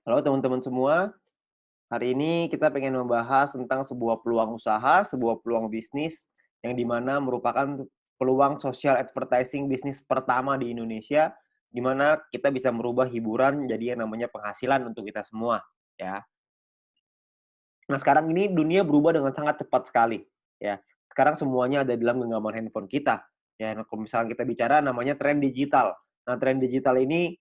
Halo teman-teman semua, hari ini kita pengen membahas tentang sebuah peluang usaha, sebuah peluang bisnis yang dimana merupakan peluang social advertising bisnis pertama di Indonesia, di mana kita bisa merubah hiburan jadi yang namanya penghasilan untuk kita semua, ya. Nah, sekarang ini dunia berubah dengan sangat cepat sekali, ya. Sekarang semuanya ada di dalam genggaman handphone kita, ya. Nah, kalau misalnya kita bicara namanya tren digital. Nah, tren digital ini,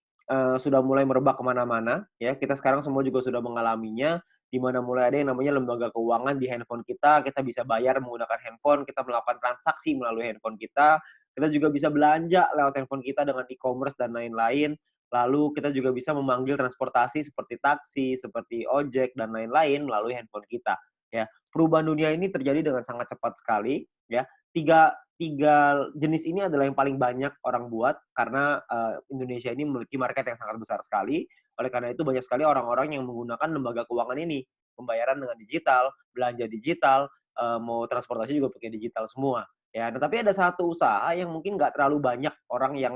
sudah mulai merebak ke mana-mana, ya. Kita sekarang semua juga sudah mengalaminya, di mana mulai ada yang namanya lembaga keuangan di handphone kita bisa bayar menggunakan handphone, kita melakukan transaksi melalui handphone kita juga bisa belanja lewat handphone kita dengan e-commerce dan lain-lain. Lalu kita juga bisa memanggil transportasi seperti taksi, seperti ojek, dan lain-lain melalui handphone kita, ya. Perubahan dunia ini terjadi dengan sangat cepat sekali, ya. Tiga tiga jenis ini adalah yang paling banyak orang buat karena, Indonesia ini memiliki market yang sangat besar sekali. Oleh karena itu banyak sekali orang-orang yang menggunakan lembaga keuangan ini. Pembayaran dengan digital, belanja digital, mau transportasi juga pakai digital semua, ya. Nah, tapi ada satu usaha yang mungkin nggak terlalu banyak orang yang,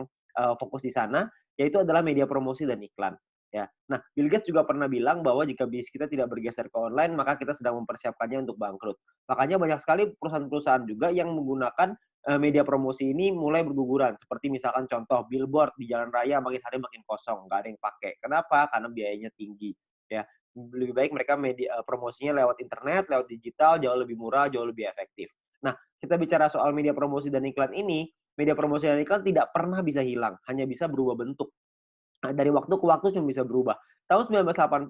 fokus di sana, yaitu adalah media promosi dan iklan, ya. Nah, Bill Gates juga pernah bilang bahwa jika bisnis kita tidak bergeser ke online, maka kita sedang mempersiapkannya untuk bangkrut. Makanya banyak sekali perusahaan-perusahaan juga yang menggunakan, media promosi ini mulai berguguran, seperti misalkan contoh billboard di jalan raya makin hari makin kosong, nggak ada yang pakai. Kenapa? Karena biayanya tinggi, ya. Lebih baik mereka promosinya lewat internet, lewat digital, jauh lebih murah, jauh lebih efektif. Nah, kita bicara soal media promosi dan iklan ini, media promosi dan iklan tidak pernah bisa hilang, hanya bisa berubah bentuk. Nah, dari waktu ke waktu cuma bisa berubah. Tahun 1980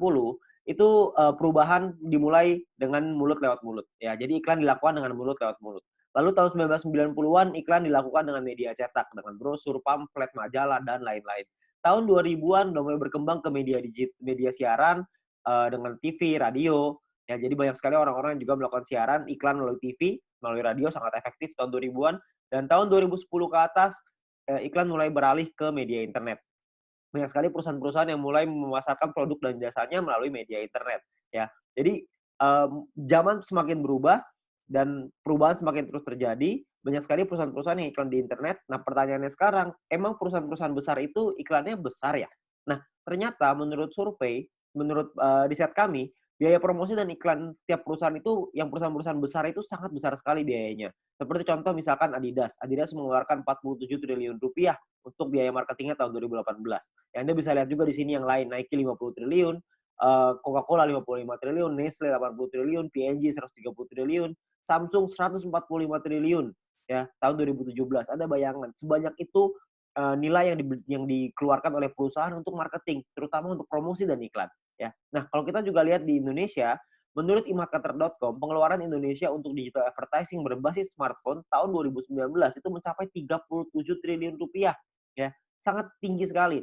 itu, perubahan dimulai dengan mulut lewat mulut, ya. Jadi iklan dilakukan dengan mulut lewat mulut. Lalu tahun 1990-an iklan dilakukan dengan media cetak, dengan brosur, pamflet, majalah, dan lain-lain. Tahun 2000-an udah mulai berkembang ke media siaran, dengan TV, radio, ya. Jadi banyak sekali orang-orang yang juga melakukan siaran iklan melalui TV, melalui radio sangat efektif tahun 2000-an, dan tahun 2010 ke atas, iklan mulai beralih ke media internet. Banyak sekali perusahaan-perusahaan yang mulai memasarkan produk dan jasanya melalui media internet, ya. Jadi, zaman semakin berubah dan perubahan semakin terus terjadi, banyak sekali perusahaan-perusahaan yang iklan di internet. Nah, pertanyaannya sekarang, emang perusahaan-perusahaan besar itu iklannya besar ya? Nah, ternyata menurut survei, menurut, riset kami, biaya promosi dan iklan tiap perusahaan itu, yang perusahaan-perusahaan besar itu sangat besar sekali biayanya. Seperti contoh misalkan Adidas. Adidas mengeluarkan 47 triliun rupiah untuk biaya marketingnya tahun 2018. Ya, Anda bisa lihat juga di sini yang lain, Nike 50 triliun, Coca-Cola 55 triliun, Nestle 80 triliun, P&G 130 triliun, Samsung 145 triliun, ya, tahun 2017. Ada bayangan sebanyak itu, nilai yang dikeluarkan oleh perusahaan untuk marketing, terutama untuk promosi dan iklan, ya. Nah, kalau kita juga lihat di Indonesia, menurut emarketer.com, pengeluaran Indonesia untuk digital advertising berbasis smartphone tahun 2019 itu mencapai 37 triliun rupiah, ya. Sangat tinggi sekali.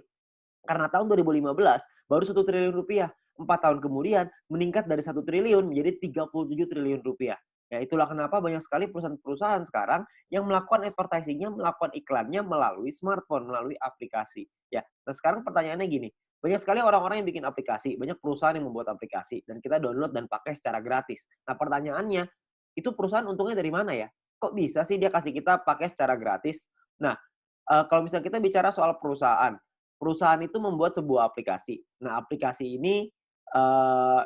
Karena tahun 2015 baru 1 triliun rupiah. 4 tahun kemudian meningkat dari 1 triliun menjadi 37 triliun rupiah. Ya, itulah kenapa banyak sekali perusahaan-perusahaan sekarang yang melakukan advertising-nya, melakukan iklannya melalui smartphone, melalui aplikasi. Ya, nah sekarang pertanyaannya gini, banyak sekali orang-orang yang bikin aplikasi, banyak perusahaan yang membuat aplikasi, dan kita download dan pakai secara gratis. Nah pertanyaannya, itu perusahaan untungnya dari mana ya? Kok bisa sih dia kasih kita pakai secara gratis? Nah, kalau misalnya kita bicara soal perusahaan, perusahaan itu membuat sebuah aplikasi. Nah, aplikasi ini, eee,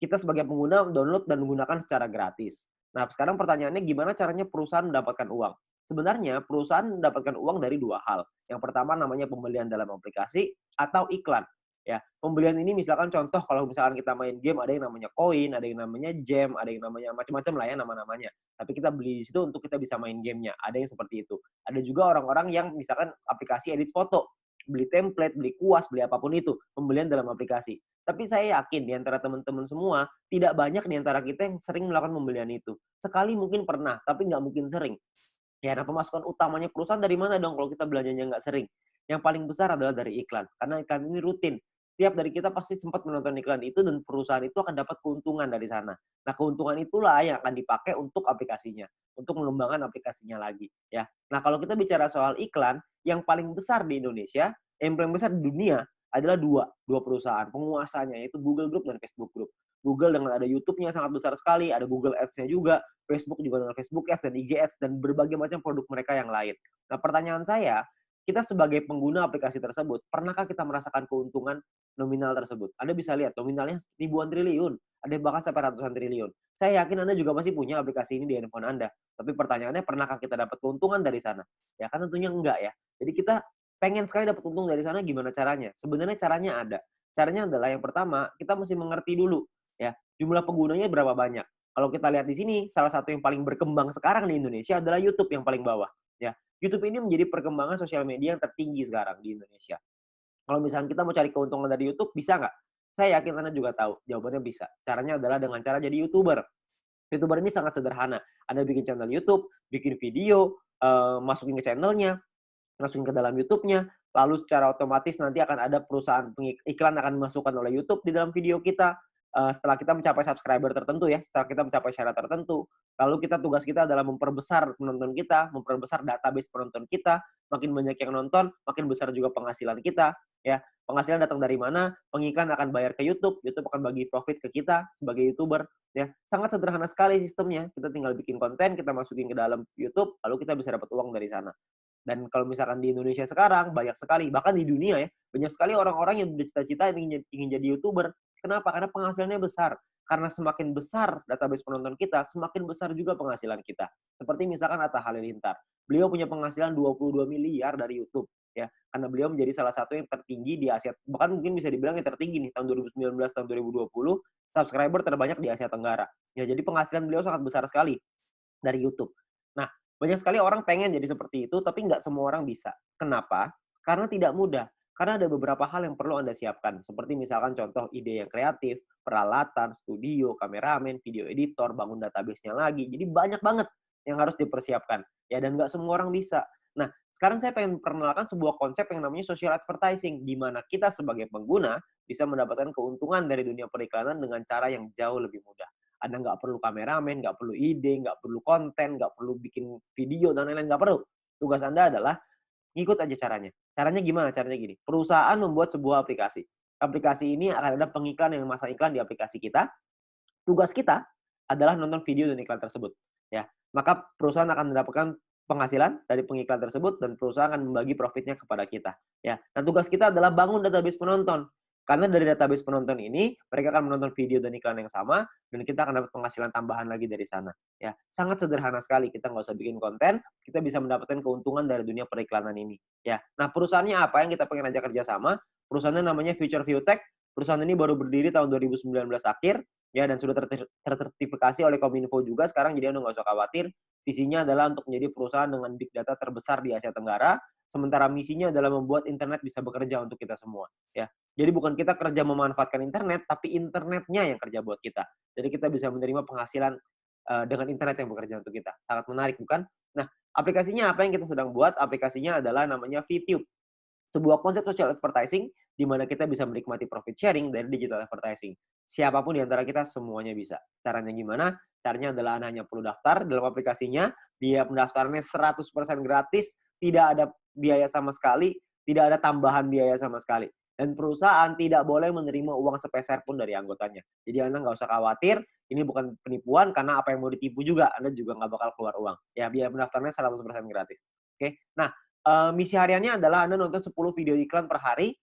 kita sebagai pengguna download dan menggunakan secara gratis. Nah, sekarang pertanyaannya gimana caranya perusahaan mendapatkan uang? Sebenarnya perusahaan mendapatkan uang dari 2 hal. Yang pertama namanya pembelian dalam aplikasi atau iklan, ya. Pembelian ini misalkan contoh kalau misalkan kita main game ada yang namanya koin, ada yang namanya gem, ada yang namanya macam-macam lah ya nama-namanya. Tapi kita beli di situ untuk kita bisa main gamenya, ada yang seperti itu. Ada juga orang-orang yang misalkan aplikasi edit foto, beli template, beli kuas, beli apapun itu, pembelian dalam aplikasi. Tapi saya yakin di antara teman-teman semua, tidak banyak di antara kita yang sering melakukan pembelian itu. Sekali mungkin pernah, tapi nggak mungkin sering. Ya, nah pemasukan utamanya perusahaan dari mana dong kalau kita belanjanya nggak sering? Yang paling besar adalah dari iklan, karena iklan ini rutin. Tiap dari kita pasti sempat menonton iklan itu dan perusahaan itu akan dapat keuntungan dari sana. Nah, keuntungan itulah yang akan dipakai untuk aplikasinya, untuk mengembangkan aplikasinya lagi, ya. Nah, kalau kita bicara soal iklan, yang paling besar di Indonesia, yang paling besar di dunia adalah dua perusahaan penguasanya, yaitu Google Group dan Facebook Group. Google dengan ada YouTube-nya sangat besar sekali, ada Google Ads-nya juga, Facebook juga dengan Facebook Ads dan IG Ads dan berbagai macam produk mereka yang lain. Nah, pertanyaan saya, kita sebagai pengguna aplikasi tersebut, pernahkah kita merasakan keuntungan nominal tersebut? Anda bisa lihat nominalnya ribuan triliun, ada yang bahkan sampai ratusan triliun. Saya yakin Anda juga masih punya aplikasi ini di handphone Anda. Tapi pertanyaannya, pernahkah kita dapat keuntungan dari sana? Ya kan tentunya enggak ya. Jadi kita pengen sekali dapat untung dari sana, gimana caranya? Sebenarnya caranya ada. Caranya adalah yang pertama, kita mesti mengerti dulu ya, jumlah penggunanya berapa banyak. Kalau kita lihat di sini, salah satu yang paling berkembang sekarang di Indonesia adalah YouTube yang paling bawah. Ya, YouTube ini menjadi perkembangan sosial media yang tertinggi sekarang di Indonesia. Kalau misalnya kita mau cari keuntungan dari YouTube, bisa nggak? Saya yakin Anda juga tahu, jawabannya bisa. Caranya adalah dengan cara jadi YouTuber. YouTuber ini sangat sederhana. Anda bikin channel YouTube, bikin video, masukin ke channelnya, masukin ke dalam YouTube-nya, lalu secara otomatis nanti akan ada perusahaan iklan akan dimasukkan oleh YouTube di dalam video kita. Setelah kita mencapai subscriber tertentu ya, setelah kita mencapai syarat tertentu, lalu tugas kita adalah memperbesar penonton kita, memperbesar database penonton kita, makin banyak yang nonton, makin besar juga penghasilan kita, ya. Penghasilan datang dari mana? Pengiklan akan bayar ke YouTube, YouTube akan bagi profit ke kita sebagai YouTuber, ya. Sangat sederhana sekali sistemnya. Kita tinggal bikin konten, kita masukin ke dalam YouTube, lalu kita bisa dapat uang dari sana. Dan kalau misalkan di Indonesia sekarang, banyak sekali, bahkan di dunia ya, banyak sekali orang-orang yang bercita-cita ingin jadi YouTuber. Kenapa? Karena penghasilannya besar. Karena semakin besar database penonton kita, semakin besar juga penghasilan kita. Seperti misalkan Atta Halilintar. Beliau punya penghasilan 22 miliar dari YouTube. Ya, karena beliau menjadi salah satu yang tertinggi di Asia, bahkan mungkin bisa dibilang yang tertinggi nih tahun 2019 tahun 2020, subscriber terbanyak di Asia Tenggara. Ya, jadi penghasilan beliau sangat besar sekali dari YouTube. Nah, banyak sekali orang pengen jadi seperti itu, tapi nggak semua orang bisa. Kenapa? Karena tidak mudah. Karena ada beberapa hal yang perlu Anda siapkan. Seperti misalkan contoh ide yang kreatif, peralatan, studio, kameramen, video editor, bangun database-nya lagi. Jadi banyak banget yang harus dipersiapkan. Ya, dan nggak semua orang bisa. Nah, sekarang saya pengen perkenalkan sebuah konsep yang namanya social advertising, di mana kita sebagai pengguna bisa mendapatkan keuntungan dari dunia periklanan dengan cara yang jauh lebih mudah. Anda nggak perlu kameramen, nggak perlu ide, nggak perlu konten, nggak perlu bikin video, dan lain-lain, nggak perlu. Tugas Anda adalah ngikut aja caranya. Caranya gimana? Caranya gini, perusahaan membuat sebuah aplikasi. Aplikasi ini akan ada pengiklan yang memasang iklan di aplikasi kita. Tugas kita adalah nonton video dan iklan tersebut. Ya, maka perusahaan akan mendapatkan penghasilan dari pengiklan tersebut dan perusahaan akan membagi profitnya kepada kita. Ya, nah tugas kita adalah bangun database penonton. Karena dari database penonton ini, mereka akan menonton video dan iklan yang sama, dan kita akan dapat penghasilan tambahan lagi dari sana. Ya, sangat sederhana sekali. Kita nggak usah bikin konten, kita bisa mendapatkan keuntungan dari dunia periklanan ini. Ya, nah perusahaannya apa yang kita pengen ajak kerjasama? Perusahaannya namanya Future View Tech. Perusahaan ini baru berdiri tahun 2019 akhir, ya, dan sudah tersertifikasi oleh Kominfo juga sekarang, jadi Anda nggak usah khawatir. Visinya adalah untuk menjadi perusahaan dengan big data terbesar di Asia Tenggara, sementara misinya adalah membuat internet bisa bekerja untuk kita semua. Ya, jadi bukan kita kerja memanfaatkan internet, tapi internetnya yang kerja buat kita. Jadi kita bisa menerima penghasilan dengan internet yang bekerja untuk kita. Sangat menarik, bukan? Nah, aplikasinya apa yang kita sedang buat? Aplikasinya adalah namanya VTube. Sebuah konsep social advertising di mana kita bisa menikmati profit sharing dari digital advertising. Siapapun di antara kita semuanya bisa. Caranya gimana? Caranya adalah Anda hanya perlu daftar dalam aplikasinya, biaya pendaftarannya 100% gratis, tidak ada biaya sama sekali, tidak ada tambahan biaya sama sekali. Dan perusahaan tidak boleh menerima uang sepeser pun dari anggotanya. Jadi Anda nggak usah khawatir, ini bukan penipuan, karena apa yang mau ditipu juga, Anda juga nggak bakal keluar uang. Ya, biaya pendaftarannya 100% gratis. Oke, nah, misi hariannya adalah Anda nonton 10 video iklan per hari.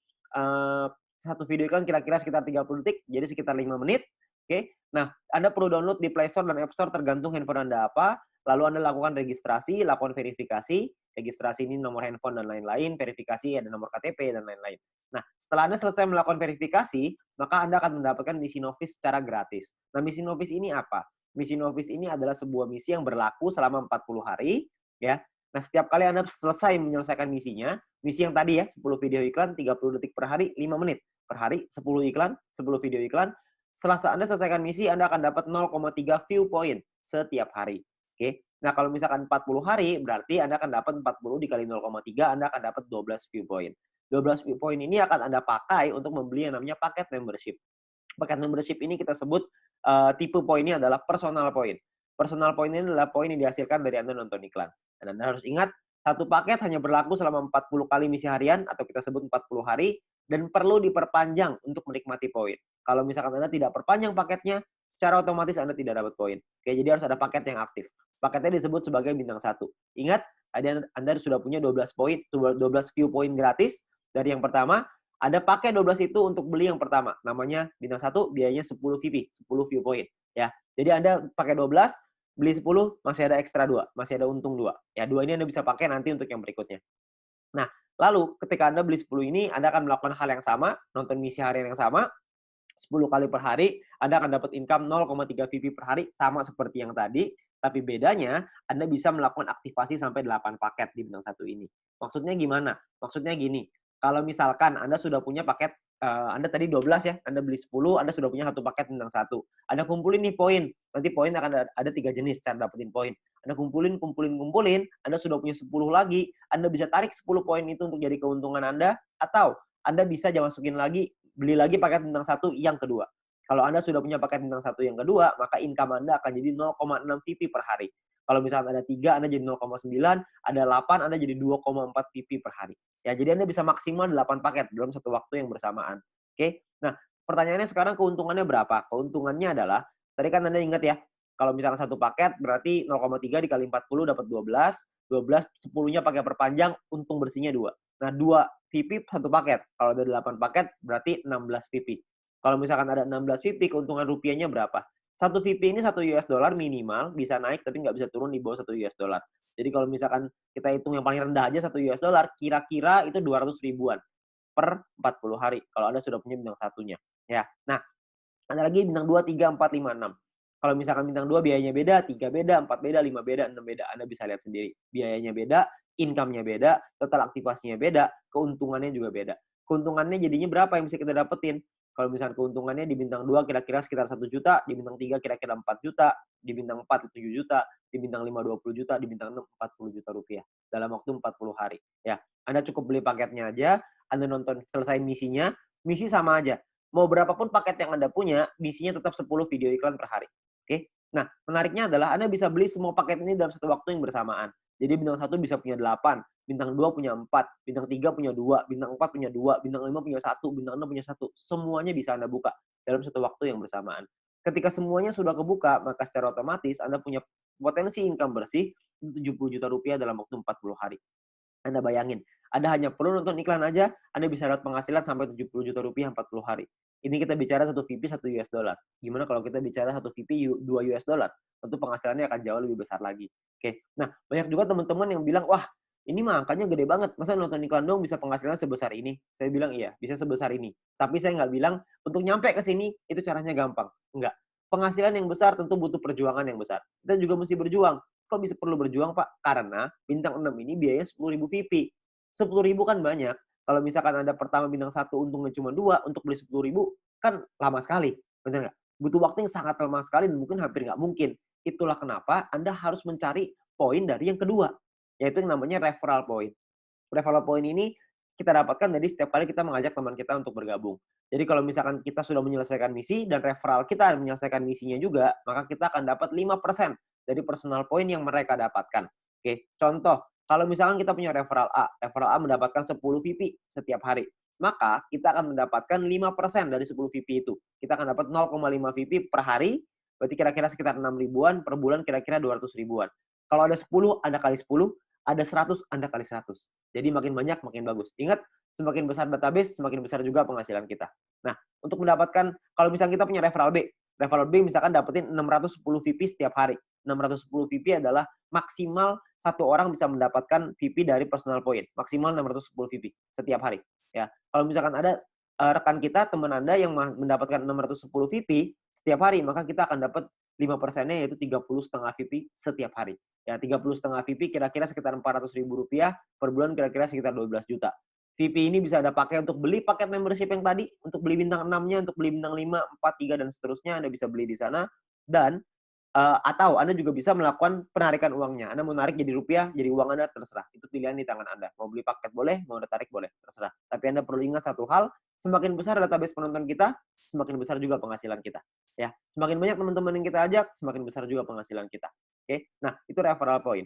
Satu video iklan kira-kira sekitar 30 detik, jadi sekitar 5 menit. Oke. Nah, Anda perlu download di Play Store dan App Store tergantung handphone Anda apa. Lalu Anda lakukan registrasi, lakukan verifikasi. Registrasi ini nomor handphone dan lain-lain, verifikasi ada nomor KTP dan lain-lain. Nah, setelah Anda selesai melakukan verifikasi, maka Anda akan mendapatkan misi novis secara gratis. Nah, misi novis ini apa? Misi novis ini adalah sebuah misi yang berlaku selama 40 hari, ya. Nah, setiap kali Anda selesai menyelesaikan misinya, misi yang tadi ya, 10 video iklan, 30 detik per hari, 5 menit. Per hari, 10 iklan, 10 video iklan. Setelah Anda selesaikan misi, Anda akan dapat 0,3 view point setiap hari. Oke. Nah, kalau misalkan 40 hari, berarti Anda akan dapat 40 dikali 0,3, Anda akan dapat 12 view point. 12 view point ini akan Anda pakai untuk membeli yang namanya paket membership. Paket membership ini kita sebut tipe poinnya adalah personal point. Personal point ini adalah poin yang dihasilkan dari Anda nonton iklan. Dan Anda harus ingat, satu paket hanya berlaku selama 40 kali misi harian, atau kita sebut 40 hari, dan perlu diperpanjang untuk menikmati poin. Kalau misalkan Anda tidak perpanjang paketnya, secara otomatis Anda tidak dapat poin. Oke, jadi harus ada paket yang aktif. Paketnya disebut sebagai bintang 1. Ingat, Anda sudah punya 12 poin, 12 view point gratis dari yang pertama. Anda pakai 12 itu untuk beli yang pertama. Namanya bintang 1, biayanya 10 VP, 10 view point. Ya. Jadi Anda pakai 12, beli 10, masih ada ekstra 2, masih ada untung 2. Ya, 2 ini Anda bisa pakai nanti untuk yang berikutnya. Nah, lalu ketika Anda beli 10 ini, Anda akan melakukan hal yang sama, nonton misi harian yang sama, 10 kali per hari, Anda akan dapat income 0,3 VP per hari, sama seperti yang tadi, tapi bedanya Anda bisa melakukan aktivasi sampai 8 paket di bintang 1 ini. Maksudnya gimana? Maksudnya gini, kalau misalkan Anda sudah punya paket, Anda tadi 12 ya, Anda beli 10, Anda sudah punya 1 paket bintang 1. Anda kumpulin nih poin, nanti poin akan ada 3 jenis cara dapetin poin. Anda kumpulin, Anda sudah punya 10 lagi, Anda bisa tarik 10 poin itu untuk jadi keuntungan Anda, atau Anda bisa masukin lagi, beli lagi paket bintang 1 yang kedua. Kalau Anda sudah punya paket bintang 1 yang kedua, maka income Anda akan jadi 0,6 VP per hari. Kalau misalnya ada 3, Anda jadi 0,9, ada 8, Anda jadi 2,4 VP per hari. Ya, jadi Anda bisa maksimal 8 paket dalam satu waktu yang bersamaan. Oke? Nah, pertanyaannya sekarang keuntungannya berapa? Keuntungannya adalah, tadi kan Anda ingat ya, kalau misalnya satu paket berarti 0,3 dikali 40 dapat 12, 10-nya pakai perpanjang, untung bersihnya 2. Nah, 2 VP satu paket. Kalau ada 8 paket berarti 16 VP. Kalau misalkan ada 16 VP, keuntungan rupiahnya berapa? Satu VP ini 1 US dollar minimal, bisa naik tapi nggak bisa turun di bawah 1 US dollar. Jadi kalau misalkan kita hitung yang paling rendah aja 1 US dollar, kira-kira itu 200 ribuan per 40 hari kalau Anda sudah punya bintang satunya. Ya. Nah, ada lagi bintang 2, 3, 4, 5, 6. Kalau misalkan bintang 2 biayanya beda, 3 beda, 4 beda, 5 beda, 6 beda. Anda bisa lihat sendiri. Biayanya beda, income-nya beda, total aktivasinya beda, keuntungannya juga beda. Keuntungannya jadinya berapa yang bisa kita dapetin? Kalau misalkan keuntungannya di bintang 2 kira-kira sekitar 1 juta, di bintang 3 kira-kira 4 juta, di bintang 4 7 juta, di bintang 5 20 juta, di bintang 6 40 juta rupiah dalam waktu 40 hari. Ya, Anda cukup beli paketnya aja, Anda nonton selesai misinya, misi sama aja. Mau berapapun paket yang Anda punya, misinya tetap 10 video iklan per hari. Oke? Nah, menariknya adalah Anda bisa beli semua paket ini dalam satu waktu yang bersamaan. Jadi bintang 1 bisa punya 8, bintang 2 punya 4, bintang 3 punya 2, bintang 4 punya 2, bintang 5 punya 1, bintang 6 punya 1. Semuanya bisa Anda buka dalam satu waktu yang bersamaan. Ketika semuanya sudah kebuka, maka secara otomatis Anda punya potensi income bersih 70 juta rupiah dalam waktu 40 hari. Anda bayangin, Anda hanya perlu nonton iklan aja, Anda bisa dapat penghasilan sampai 70 juta rupiah 40 hari. Ini kita bicara 1 VP 1 US dollar. Gimana kalau kita bicara 1 VP 2 US dollar? Tentu penghasilannya akan jauh lebih besar lagi. Oke. Nah, banyak juga teman-teman yang bilang, "Wah, ini mah angkanya gede banget. Masa nonton iklan dong bisa penghasilan sebesar ini?" Saya bilang, "Iya, bisa sebesar ini." Tapi saya nggak bilang untuk nyampe ke sini itu caranya gampang. Enggak. Penghasilan yang besar tentu butuh perjuangan yang besar. Kita juga mesti berjuang. Kok bisa perlu berjuang, Pak? Karena bintang 6 ini biayanya 10.000 VP. 10.000 kan banyak. Kalau misalkan Anda pertama bintang 1 untungnya cuma 2, untuk beli 10.000 kan lama sekali. Benar nggak? Butuh waktu yang sangat lama sekali dan mungkin hampir nggak mungkin. Itulah kenapa Anda harus mencari poin dari yang kedua, yaitu yang namanya referral point. Referral point ini kita dapatkan dari setiap kali kita mengajak teman kita untuk bergabung. Jadi kalau misalkan kita sudah menyelesaikan misi dan referral kita menyelesaikan misinya juga, maka kita akan dapat 5% dari personal point yang mereka dapatkan. Oke, contoh, kalau misalkan kita punya referral A mendapatkan 10 VP setiap hari, maka kita akan mendapatkan 5% dari 10 VP itu. Kita akan dapat 0,5 VP per hari, berarti kira-kira sekitar 6 ribuan, per bulan kira-kira 200 ribuan. Kalau ada 10, Anda kali 10, ada 100, Anda kali 100. Jadi makin banyak, makin bagus. Ingat, semakin besar database, semakin besar juga penghasilan kita. Nah, untuk mendapatkan, kalau misalnya kita punya referral B misalkan dapetin 610 VP setiap hari. 610 VP adalah maksimal satu orang bisa mendapatkan VP dari personal point. Maksimal 610 VP setiap hari. Ya, kalau misalkan ada rekan kita, teman Anda yang mendapatkan 610 VP setiap hari, maka kita akan dapat 5%-nya yaitu 30,5 VP setiap hari. Ya, 30,5 VP kira-kira sekitar 400 ribu rupiah per bulan, kira-kira sekitar 12 juta. VP ini bisa Anda pakai untuk beli paket membership yang tadi, untuk beli bintang 6-nya, untuk beli bintang 5, 4, 3, dan seterusnya, Anda bisa beli di sana. Dan atau Anda juga bisa melakukan penarikan uangnya. Anda mau narik jadi rupiah, jadi uang Anda, terserah. Itu pilihan di tangan Anda. Mau beli paket boleh, mau Anda tarik boleh, terserah. Tapi Anda perlu ingat satu hal, semakin besar database penonton kita, semakin besar juga penghasilan kita. Ya, semakin banyak teman-teman yang kita ajak, semakin besar juga penghasilan kita. Oke, nah itu referral point.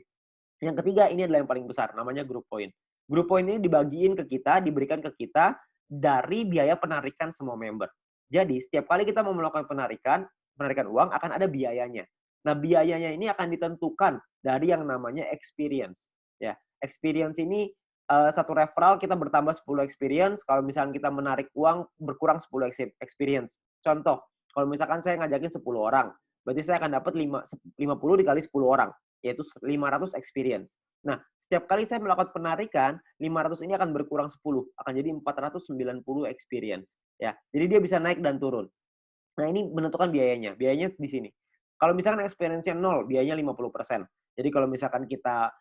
Yang ketiga ini adalah yang paling besar, namanya group point. Group point ini dibagiin ke kita, diberikan ke kita dari biaya penarikan semua member. Jadi setiap kali kita mau melakukan penarikan uang akan ada biayanya. Nah, biayanya ini akan ditentukan dari yang namanya experience. Ya, experience ini satu referral kita bertambah 10 experience, kalau misalkan kita menarik uang berkurang 10 experience. Contoh, kalau misalkan saya ngajakin 10 orang, berarti saya akan dapat 50 dikali 10 orang, yaitu 500 experience. Nah, setiap kali saya melakukan penarikan, 500 ini akan berkurang 10, akan jadi 490 experience. Ya, jadi dia bisa naik dan turun. Nah, ini menentukan biayanya. Biayanya di sini. Kalau misalkan experience-nya 0, biayanya 50%. Jadi kalau misalkan kita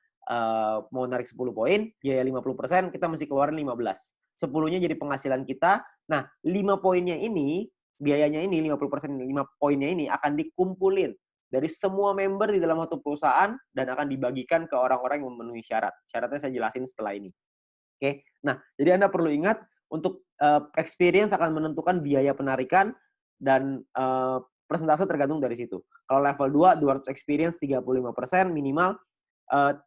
mau narik 10 poin, biaya 50%, kita mesti keluarin 15. 10-nya jadi penghasilan kita. Nah, 5 poinnya ini, biayanya ini, 50%, 5 poinnya ini akan dikumpulin dari semua member di dalam satu perusahaan dan akan dibagikan ke orang-orang yang memenuhi syarat. Syaratnya saya jelasin setelah ini. Oke. Nah, jadi Anda perlu ingat untuk experience akan menentukan biaya penarikan dan persentase tergantung dari situ. Kalau level 2, 200 experience 35% minimal,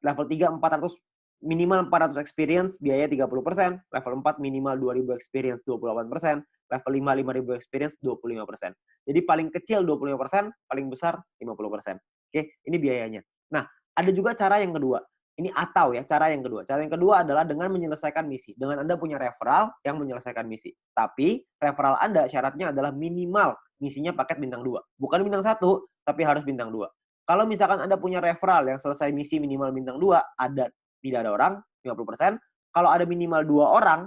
level 3 400 minimal 400 experience biaya 30%, level 4 minimal 2000 experience 28%, level 5 5000 experience 25%. Jadi paling kecil 25%, paling besar 50%. Oke, ini biayanya. Nah, ada juga cara yang kedua. Ini atau ya, cara yang kedua. Cara yang kedua adalah dengan menyelesaikan misi. Dengan Anda punya referral yang menyelesaikan misi. Tapi referral Anda syaratnya adalah minimal misinya paket bintang 2. Bukan bintang 1, tapi harus bintang 2. Kalau misalkan Anda punya referral yang selesai misi minimal bintang 2, tidak ada orang, 50%. Kalau ada minimal 2 orang,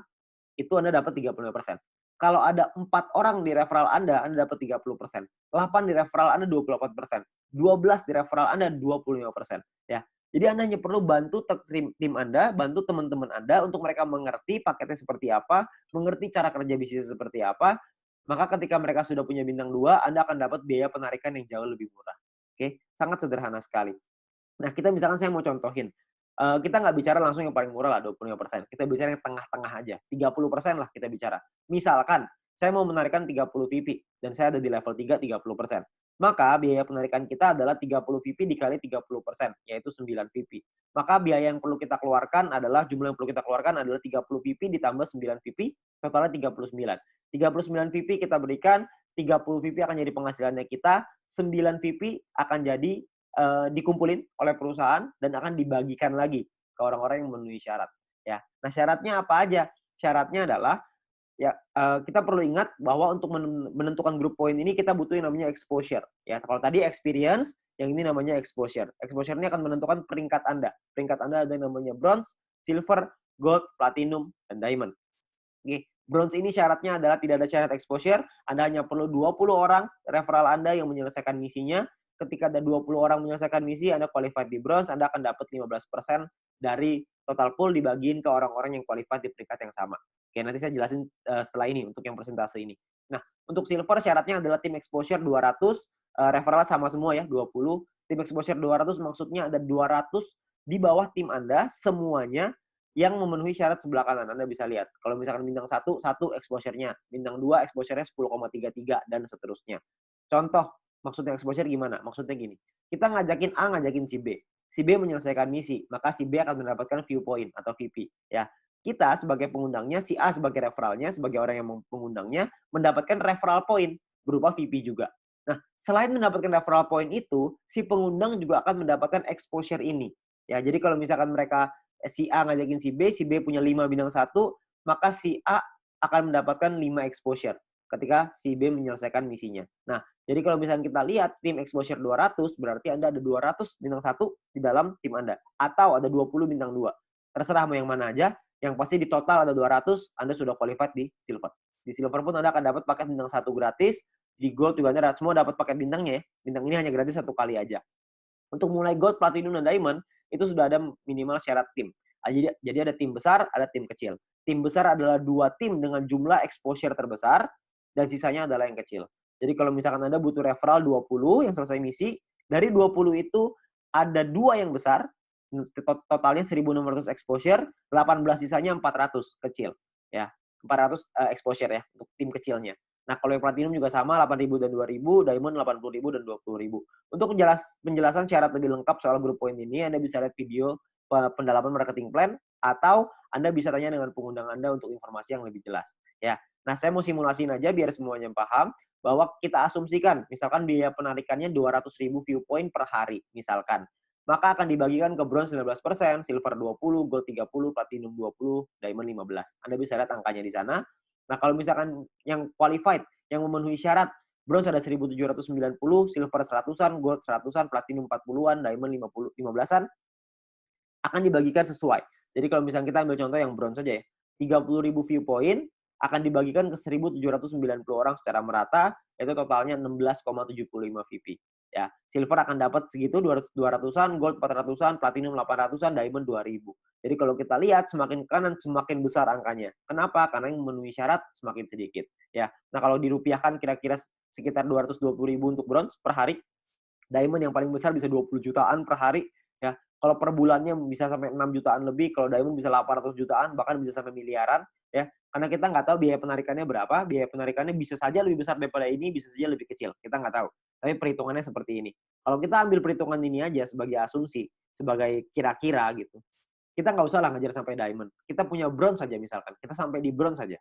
itu Anda dapat 35%. Kalau ada 4 orang di referral Anda dapat 30%. 8 di referral Anda 28%. 12 di referral Anda 25%. Ya. Jadi Anda hanya perlu bantu tim Anda, bantu teman-teman Anda untuk mereka mengerti paketnya seperti apa, mengerti cara kerja bisnis seperti apa. Maka ketika mereka sudah punya bintang 2, Anda akan dapat biaya penarikan yang jauh lebih murah. Oke, sangat sederhana sekali. Nah, kita misalkan saya mau contohin, kita nggak bicara langsung yang paling murah lah 25%, kita bicara yang tengah-tengah aja, 30% lah kita bicara. Misalkan, saya mau menarikan 30 VP, dan saya ada di level 3, 30%. Maka biaya penarikan kita adalah 30 VP dikali 30%, yaitu 9 VP. Maka biaya yang perlu kita keluarkan adalah, jumlah yang perlu kita keluarkan adalah 30 VP ditambah 9 VP, totalnya 39. 39 VP kita berikan, 30 VP akan jadi penghasilannya kita, 9 VP akan jadi dikumpulin oleh perusahaan dan akan dibagikan lagi ke orang-orang yang memenuhi syarat. Ya, nah syaratnya apa aja? Syaratnya adalah ya kita perlu ingat bahwa untuk menentukan grup poin ini kita butuh yang namanya exposure. Ya, kalau tadi experience, yang ini namanya exposure. Exposure ini akan menentukan peringkat Anda. Peringkat Anda ada yang namanya bronze, silver, gold, platinum, dan diamond. Oke, bronze ini syaratnya adalah tidak ada syarat exposure. Anda hanya perlu 20 orang referral Anda yang menyelesaikan misinya. Ketika ada 20 orang menyelesaikan misi, Anda qualified di bronze, Anda akan dapat 15% dari total pool dibagiin ke orang-orang yang qualified di peringkat yang sama. Oke, nanti saya jelasin setelah ini untuk yang persentase ini. Nah, untuk silver syaratnya adalah tim exposure 200, referral sama semua ya, 20. Tim exposure 200 maksudnya ada 200 di bawah tim Anda semuanya yang memenuhi syarat sebelah kanan. Anda bisa lihat. Kalau misalkan bintang 1, 1 exposure-nya. Bintang 2, exposure-nya 10,33 dan seterusnya. Contoh, maksudnya exposure gimana? Maksudnya gini, kita ngajakin A, ngajakin si B. Si B menyelesaikan misi, maka si B akan mendapatkan viewpoint atau VP. Ya, kita sebagai pengundangnya, si A sebagai referralnya, sebagai orang yang mengundangnya, mendapatkan referral point berupa VP juga. Nah, selain mendapatkan referral point itu, si pengundang juga akan mendapatkan exposure ini. Ya, jadi kalau misalkan mereka si A ngajakin si B punya 5 bintang 1, maka si A akan mendapatkan 5 exposure ketika si B menyelesaikan misinya. Nah, jadi kalau misalnya kita lihat tim exposure 200, berarti Anda ada 200 bintang 1 di dalam tim Anda. Atau ada 20 bintang 2. Terserah mau yang mana aja, yang pasti di total ada 200, Anda sudah qualified di silver. Di silver pun Anda akan dapat paket bintang 1 gratis, di gold juga Anda semua dapat paket bintangnya ya. Bintang ini hanya gratis 1 kali aja. Untuk mulai gold, platinum, dan diamond, itu sudah ada minimal syarat tim. Jadi ada tim besar, ada tim kecil. Tim besar adalah 2 tim dengan jumlah exposure terbesar, dan sisanya adalah yang kecil. Jadi kalau misalkan Anda butuh referral 20 yang selesai misi, dari 20 itu ada 2 yang besar, totalnya 1.600 exposure, 18 sisanya 400 kecil. Ya, 400 exposure ya, untuk tim kecilnya. Nah, kalau yang platinum juga sama, 8.000 dan 2.000, diamond 80.000 dan 20.000. Untuk penjelasan syarat lebih lengkap soal grup poin ini, Anda bisa lihat video pendalaman marketing plan, atau Anda bisa tanya dengan pengundang Anda untuk informasi yang lebih jelas. Ya, nah saya mau simulasiin aja biar semuanya paham, bahwa kita asumsikan, misalkan biaya penarikannya 200.000 viewpoint per hari, misalkan. maka akan dibagikan ke bronze 19%, silver 20, gold 30, platinum 20, diamond 15. Anda bisa lihat angkanya di sana. Nah, kalau misalkan yang qualified, yang memenuhi syarat, bronze ada 1.790, silver 100-an, gold 100-an, platinum 40-an, diamond 15-an, akan dibagikan sesuai. Jadi kalau misalnya kita ambil contoh yang bronze saja ya, 30.000 viewpoint akan dibagikan ke 1.790 orang secara merata, itu totalnya 16,75 VP. Ya, silver akan dapat segitu 200-an, gold 400-an, platinum 800-an, diamond 2.000. Jadi kalau kita lihat semakin kanan semakin besar angkanya. Kenapa? Karena yang memenuhi syarat semakin sedikit. Ya, nah kalau dirupiahkan kira-kira sekitar 220.000 untuk bronze per hari. Diamond yang paling besar bisa 20 jutaan per hari. Ya, kalau per bulannya bisa sampai 6 jutaan lebih, kalau diamond bisa 800 jutaan, bahkan bisa sampai miliaran, ya. Karena kita nggak tahu biaya penarikannya berapa, biaya penarikannya bisa saja lebih besar daripada ini, bisa saja lebih kecil, kita nggak tahu. Tapi perhitungannya seperti ini. Kalau kita ambil perhitungan ini aja sebagai asumsi, sebagai kira-kira gitu, kita nggak usah lah ngejar sampai diamond. Kita punya bronze saja misalkan, kita sampai di bronze saja.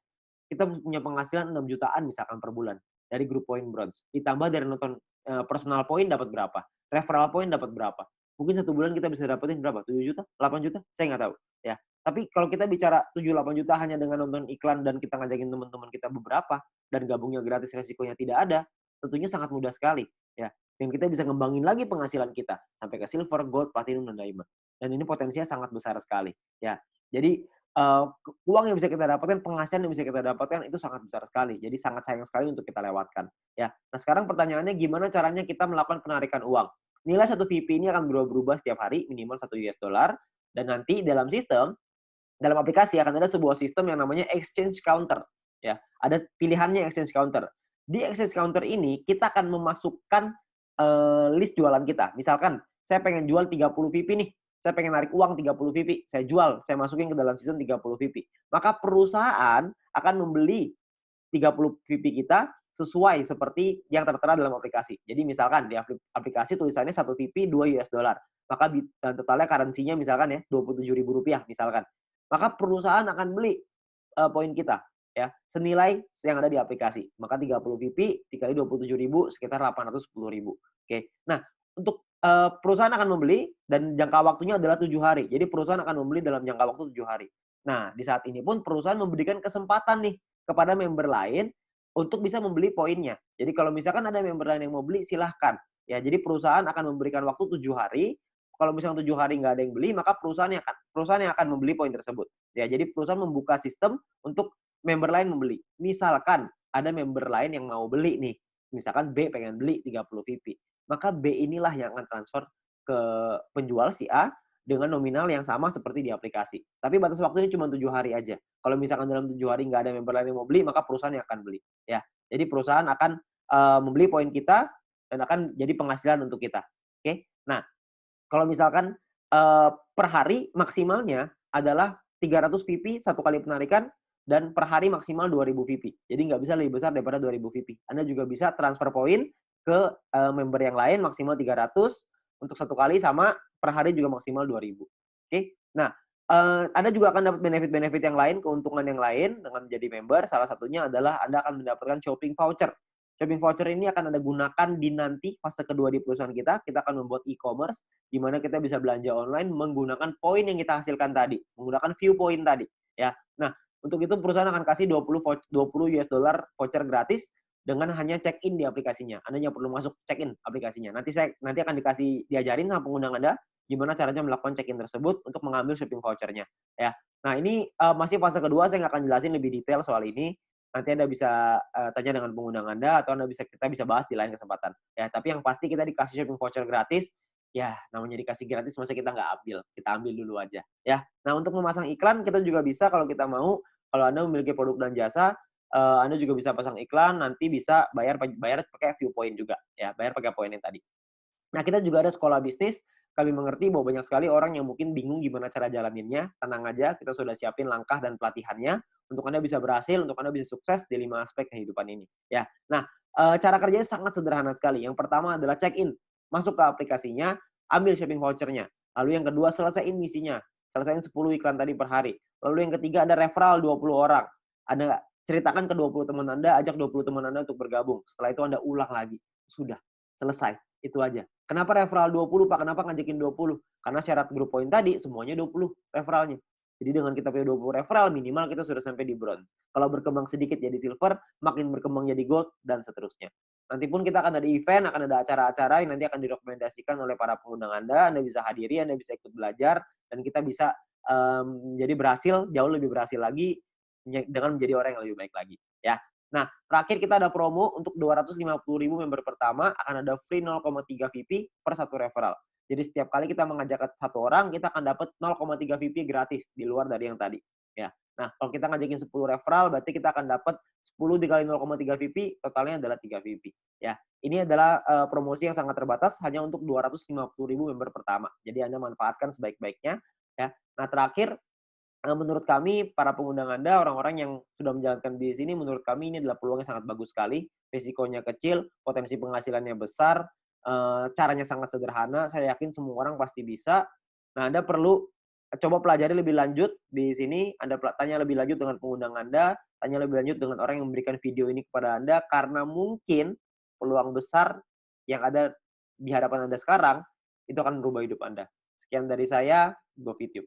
Kita punya penghasilan 6 jutaan misalkan per bulan dari grup poin bronze. Ditambah dari nonton personal point dapat berapa, referral point dapat berapa. Mungkin satu bulan kita bisa dapetin berapa? 7 juta, 8 juta, saya nggak tahu. Ya, tapi kalau kita bicara 7-8 juta hanya dengan nonton iklan dan kita ngajakin teman-teman kita beberapa dan gabungnya gratis resikonya tidak ada, tentunya sangat mudah sekali. Ya, dan kita bisa ngembangin lagi penghasilan kita sampai ke silver, gold, platinum, dan diamond. Dan ini potensinya sangat besar sekali. Ya, jadi uang yang bisa kita dapatkan, penghasilan yang bisa kita dapatkan itu sangat besar sekali. Jadi sangat sayang sekali untuk kita lewatkan. Ya, nah sekarang pertanyaannya gimana caranya kita melakukan penarikan uang? Nilai satu VP ini akan berubah-ubah setiap hari, minimal 1 US dollar. Dan nanti dalam sistem, dalam aplikasi akan ada sebuah sistem yang namanya exchange counter. Ya, ada pilihannya exchange counter. Di exchange counter ini kita akan memasukkan list jualan kita. Misalkan saya pengen jual 30 VP nih. Saya pengen narik uang 30 VP, saya jual, saya masukin ke dalam sistem 30 VP. Maka perusahaan akan membeli 30 VP kita sesuai seperti yang tertera dalam aplikasi. Jadi misalkan di aplikasi tulisannya 1 VP 2 US dollar. Maka totalnya currency-nya misalkan ya Rp27.000 misalkan. Maka perusahaan akan beli poin kita ya senilai yang ada di aplikasi. Maka 30 VP dikali 27.000 sekitar 810.000. Oke. Nah, untuk perusahaan akan membeli dan jangka waktunya adalah 7 hari. Jadi perusahaan akan membeli dalam jangka waktu 7 hari. Nah, di saat ini pun perusahaan memberikan kesempatan nih kepada member lain untuk bisa membeli poinnya. Jadi kalau misalkan ada member lain yang mau beli, silahkan. Ya, jadi perusahaan akan memberikan waktu 7 hari. Kalau misalnya 7 hari nggak ada yang beli, maka perusahaan yang akan membeli poin tersebut. Ya, jadi perusahaan membuka sistem untuk member lain membeli. Misalkan ada member lain yang mau beli nih. Misalkan B pengen beli 30 VP. Maka B inilah yang akan transfer ke penjual si A dengan nominal yang sama seperti di aplikasi. Tapi batas waktunya cuma 7 hari aja. Kalau misalkan dalam 7 hari nggak ada member lain yang mau beli, maka perusahaan yang akan beli. Ya, jadi perusahaan akan membeli poin kita dan akan jadi penghasilan untuk kita. Oke. Nah, kalau misalkan per hari maksimalnya adalah 300 VP satu kali penarikan dan per hari maksimal 2.000 VP. Jadi nggak bisa lebih besar daripada 2.000 VP. Anda juga bisa transfer poin ke member yang lain maksimal 300 untuk satu kali sama per hari juga maksimal 2.000. Oke. Nah, Anda juga akan dapat benefit-benefit yang lain, keuntungan yang lain dengan menjadi member. Salah satunya adalah Anda akan mendapatkan shopping voucher. Shopping voucher ini akan Anda gunakan di nanti fase kedua di perusahaan kita. Kita akan membuat e-commerce di mana kita bisa belanja online menggunakan poin yang kita hasilkan tadi, menggunakan view point tadi, ya. Nah, untuk itu perusahaan akan kasih 20 US dollar voucher gratis dengan hanya check-in di aplikasinya. Anda hanya perlu masuk check-in aplikasinya. Nanti akan diajarin sama pengguna Anda gimana caranya melakukan check-in tersebut untuk mengambil shopping vouchernya, ya. Nah, ini masih fase kedua, saya nggak akan jelasin lebih detail soal ini. Nanti Anda bisa tanya dengan pengguna Anda atau kita bisa bahas di lain kesempatan. Ya, tapi yang pasti kita dikasih shopping voucher gratis. Ya, namanya dikasih gratis masa kita nggak ambil. Kita ambil dulu aja. Ya. Nah, untuk memasang iklan kita juga bisa kalau kita mau. Kalau Anda memiliki produk dan jasa, Anda juga bisa pasang iklan. Nanti bisa bayar pakai view point juga. Ya, bayar pakai poin yang tadi. Nah, kita juga ada sekolah bisnis. Kami mengerti bahwa banyak sekali orang yang mungkin bingung gimana cara jalaninnya. Tenang aja, kita sudah siapin langkah dan pelatihannya untuk Anda bisa berhasil, untuk Anda bisa sukses di 5 aspek kehidupan ini. Ya. Nah, cara kerjanya sangat sederhana sekali. Yang pertama adalah check-in. Masuk ke aplikasinya, ambil shopping voucher-nya. Lalu yang kedua, selesaiin misinya. Selesaiin 10 iklan tadi per hari. Lalu yang ketiga ada referral 20 orang. Anda ceritakan ke 20 teman Anda, ajak 20 teman Anda untuk bergabung. Setelah itu Anda ulang lagi. Sudah, selesai. Itu aja. Kenapa referral 20 Pak? Kenapa ngajakin 20? Karena syarat grup poin tadi semuanya 20 referralnya. Jadi dengan kita punya 20 referral minimal kita sudah sampai di bronze. Kalau berkembang sedikit jadi silver, makin berkembang jadi gold dan seterusnya. Nanti pun kita akan ada event, akan ada acara-acara yang nanti akan direkomendasikan oleh para pengundang Anda bisa hadiri, Anda bisa ikut belajar dan kita bisa jadi berhasil, jauh lebih berhasil lagi dengan menjadi orang yang lebih baik lagi, ya. Nah, terakhir kita ada promo untuk 250.000 member pertama akan ada free 0,3 VP per satu referral. Jadi setiap kali kita mengajak satu orang, kita akan dapat 0,3 VP gratis di luar dari yang tadi. Ya. Nah, kalau kita ngajakin 10 referral, berarti kita akan dapat 10 dikali 0,3 VP, totalnya adalah 3 VP. Ya, ini adalah promosi yang sangat terbatas hanya untuk 250.000 member pertama. Jadi Anda manfaatkan sebaik-baiknya. Ya. Nah, terakhir menurut kami, para pengundang Anda, orang-orang yang sudah menjalankan bisnis ini, menurut kami ini adalah peluang yang sangat bagus sekali. Risikonya kecil, potensi penghasilannya besar, caranya sangat sederhana. Saya yakin semua orang pasti bisa. Nah, Anda perlu coba pelajari lebih lanjut di sini. Anda tanya lebih lanjut dengan pengundang Anda, tanya lebih lanjut dengan orang yang memberikan video ini kepada Anda, karena mungkin peluang besar yang ada di hadapan Anda sekarang, itu akan merubah hidup Anda. Sekian dari saya, Go Video.